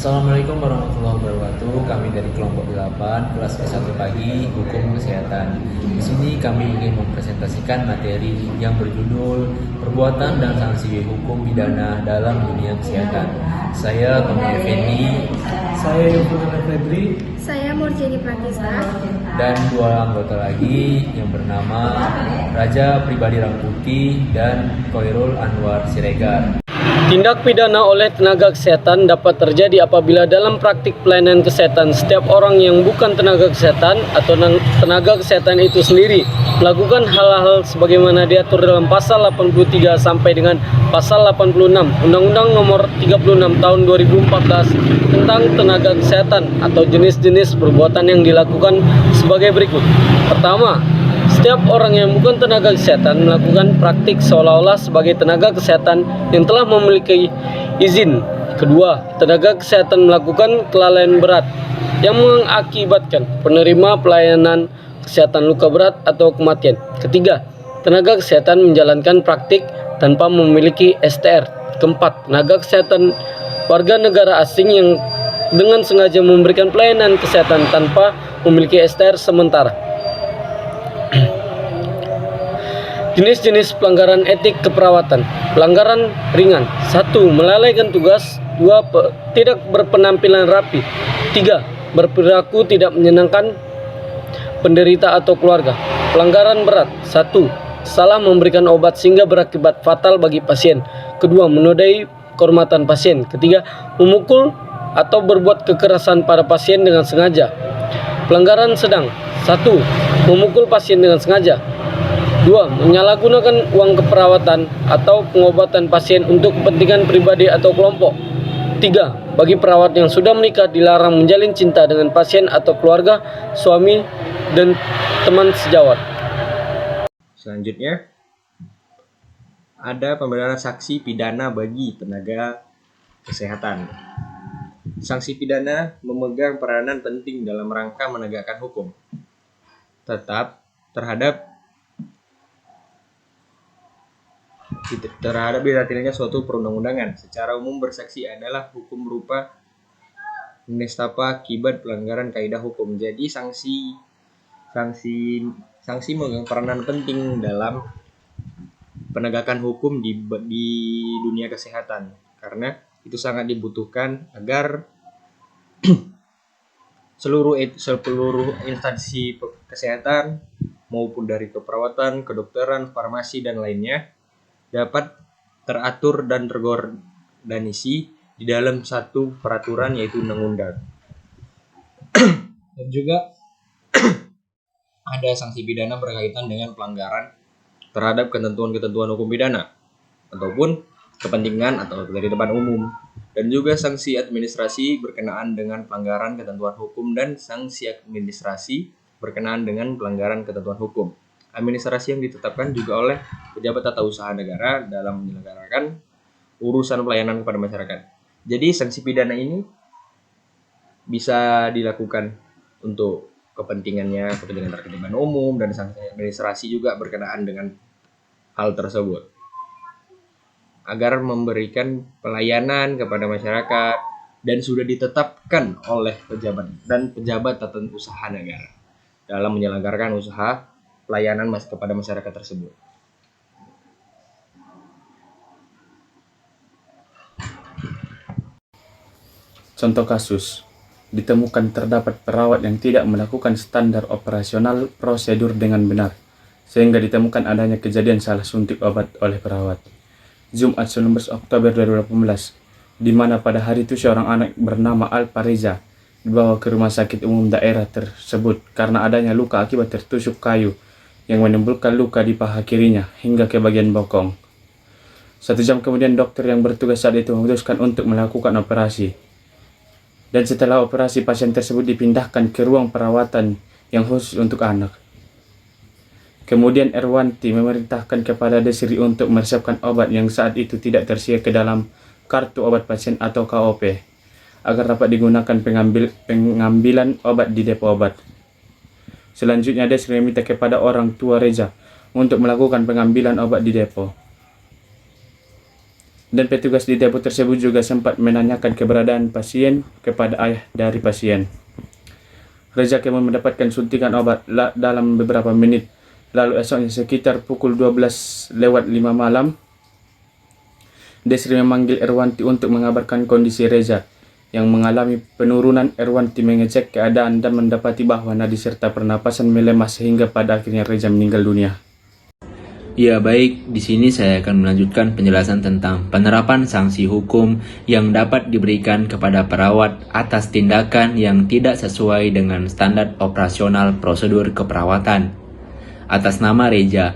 Assalamualaikum warahmatullahi wabarakatuh. Kami dari kelompok 8, kelas ke-1 pagi, Hukum Kesehatan. Di sini kami ingin mempresentasikan materi yang berjudul Perbuatan dan Sanksi Hukum Pidana dalam Dunia Kesehatan. Saya Tommy Effendi, Saya Yofuna Febri. Saya Murjani Pratista. dan dua anggota lagi yang bernama Raja Pribadi Rangkuti dan Koirul Anwar Siregar. Tindak pidana oleh tenaga kesehatan dapat terjadi apabila dalam praktik pelayanan kesehatan setiap orang yang bukan tenaga kesehatan atau tenaga kesehatan itu sendiri melakukan hal-hal sebagaimana diatur dalam pasal 83 sampai dengan pasal 86 Undang-Undang Nomor 36 Tahun 2014 tentang tenaga kesehatan atau jenis-jenis perbuatan yang dilakukan sebagai berikut. Pertama, setiap orang yang bukan tenaga kesehatan melakukan praktik seolah-olah sebagai tenaga kesehatan yang telah memiliki izin. Kedua, tenaga kesehatan melakukan kelalaian berat yang mengakibatkan penerima pelayanan kesehatan luka berat atau kematian. Ketiga, tenaga kesehatan menjalankan praktik tanpa memiliki STR. Keempat, tenaga kesehatan warga negara asing yang dengan sengaja memberikan pelayanan kesehatan tanpa memiliki STR sementara. Jenis-jenis pelanggaran etik keperawatan. Pelanggaran ringan. 1. Melalaikan tugas. 2. Tidak berpenampilan rapi. 3. Berperilaku tidak menyenangkan penderita atau keluarga. Pelanggaran berat. 1. Salah memberikan obat sehingga berakibat fatal bagi pasien. Kedua, menodai kehormatan pasien. Ketiga, memukul atau berbuat kekerasan pada pasien dengan sengaja. Pelanggaran sedang. 1. Memukul pasien dengan sengaja. 2. Menyalahgunakan uang keperawatan atau pengobatan pasien untuk kepentingan pribadi atau kelompok. 3. Bagi perawat yang sudah menikah dilarang menjalin cinta dengan pasien atau keluarga, suami, dan teman sejawat. Selanjutnya, ada pembenaran sanksi pidana bagi tenaga kesehatan. Sanksi pidana memegang peranan penting dalam rangka menegakkan hukum. Tetap terhadap dilatihnya suatu perundang-undangan. Secara umum bersaksi adalah hukum berupa nestapa akibat pelanggaran kaidah hukum. Jadi sanksi memegang peranan penting dalam penegakan hukum di dunia kesehatan, karena itu sangat dibutuhkan agar seluruh instansi kesehatan maupun dari keperawatan, kedokteran, farmasi dan lainnya dapat teratur dan terorganisasi di dalam satu peraturan, yaitu undang-undang. Dan juga ada sanksi pidana berkaitan dengan pelanggaran terhadap ketentuan-ketentuan hukum pidana ataupun kepentingan atau dari depan umum, dan juga sanksi administrasi berkenaan dengan pelanggaran ketentuan hukum dan sanksi administrasi berkenaan dengan pelanggaran ketentuan hukum. Administrasi yang ditetapkan juga oleh pejabat tata usaha negara dalam menyelenggarakan urusan pelayanan kepada masyarakat. Jadi sanksi pidana ini bisa dilakukan untuk kepentingan terkait umum, dan sanksi administrasi juga berkenaan dengan hal tersebut agar memberikan pelayanan kepada masyarakat dan sudah ditetapkan oleh pejabat tata usaha negara dalam menyelenggarakan usaha pelayanan kepada masyarakat tersebut. Contoh kasus, ditemukan terdapat perawat yang tidak melakukan standar operasional prosedur dengan benar, sehingga ditemukan adanya kejadian salah suntik obat oleh perawat. Jumat 19 Oktober 2018, di mana pada hari itu seorang anak bernama Alfa Reza dibawa ke rumah sakit umum daerah tersebut karena adanya luka akibat tertusuk kayu yang menimbulkan luka di paha kirinya hingga ke bagian bokong. 1 jam kemudian dokter yang bertugas saat itu memutuskan untuk melakukan operasi. Dan setelah operasi, pasien tersebut dipindahkan ke ruang perawatan yang khusus untuk anak. Kemudian Erwanti memerintahkan kepada Desri untuk meresepkan obat yang saat itu tidak tersedia ke dalam kartu obat pasien atau KOP, agar dapat digunakan pengambilan obat di depo obat. Selanjutnya Desri meminta kepada orang tua Reza untuk melakukan pengambilan obat di depo. Dan petugas di depot tersebut juga sempat menanyakan keberadaan pasien kepada ayah dari pasien. Reza kemudian mendapatkan suntikan obat dalam beberapa menit. Lalu esoknya sekitar pukul 12:05 malam, Desri memanggil Erwanti untuk mengabarkan kondisi Reza yang mengalami penurunan. Erwanti mengecek keadaan dan mendapati bahwa nadi serta pernapasan melemah sehingga pada akhirnya Reza meninggal dunia. Ya baik, di sini saya akan melanjutkan penjelasan tentang penerapan sanksi hukum yang dapat diberikan kepada perawat atas tindakan yang tidak sesuai dengan standar operasional prosedur keperawatan. Atas nama Reza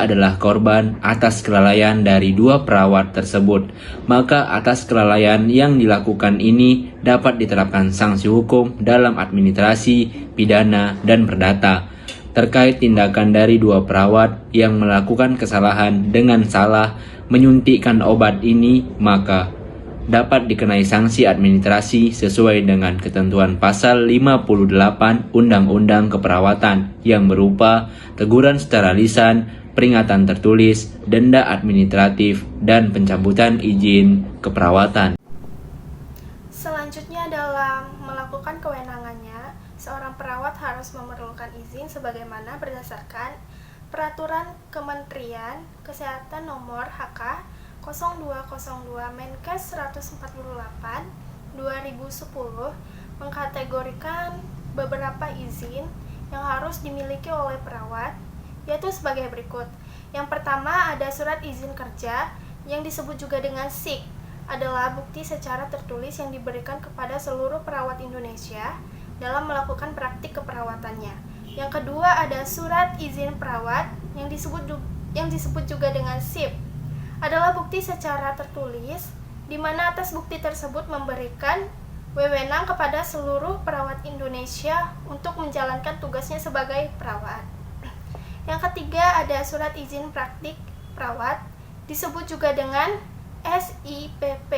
adalah korban atas kelalaian dari dua perawat tersebut. Maka atas kelalaian yang dilakukan ini dapat diterapkan sanksi hukum dalam administrasi, pidana, dan perdata. Terkait tindakan dari dua perawat yang melakukan kesalahan dengan salah menyuntikkan obat ini, maka dapat dikenai sanksi administrasi sesuai dengan ketentuan pasal 58 Undang-Undang Keperawatan yang berupa teguran secara lisan, peringatan tertulis, denda administratif, dan pencabutan izin keperawatan. Selanjutnya dalam melakukan kewenangannya, seorang perawat harus memerlukan izin sebagaimana berdasarkan Peraturan Kementerian Kesehatan Nomor HK 0202 Menkes 148 2010 mengkategorikan beberapa izin yang harus dimiliki oleh perawat, yaitu sebagai berikut. Yang pertama ada surat izin kerja yang disebut juga dengan SIK, adalah bukti secara tertulis yang diberikan kepada seluruh perawat Indonesia dalam melakukan praktik keperawatannya. Yang kedua ada surat izin perawat yang disebut juga dengan SIP, adalah bukti secara tertulis di mana atas bukti tersebut memberikan wewenang kepada seluruh perawat Indonesia untuk menjalankan tugasnya sebagai perawat. Yang ketiga ada surat izin praktik perawat, disebut juga dengan SIPP,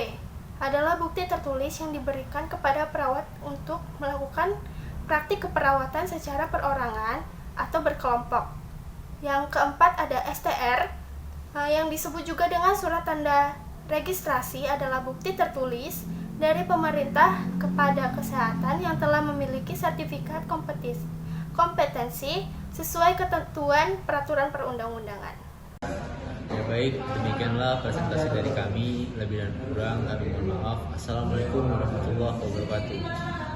adalah bukti tertulis yang diberikan kepada perawat untuk melakukan praktik keperawatan secara perorangan atau berkelompok. Yang keempat ada STR, yang disebut juga dengan surat tanda registrasi, adalah bukti tertulis dari pemerintah kepada kesehatan yang telah memiliki sertifikat kompetensi sesuai ketentuan peraturan perundang-undangan. Ya baik, demikianlah presentasi dari kami. Lebih dan kurang kami mohon maaf. Assalamualaikum warahmatullahi wabarakatuh.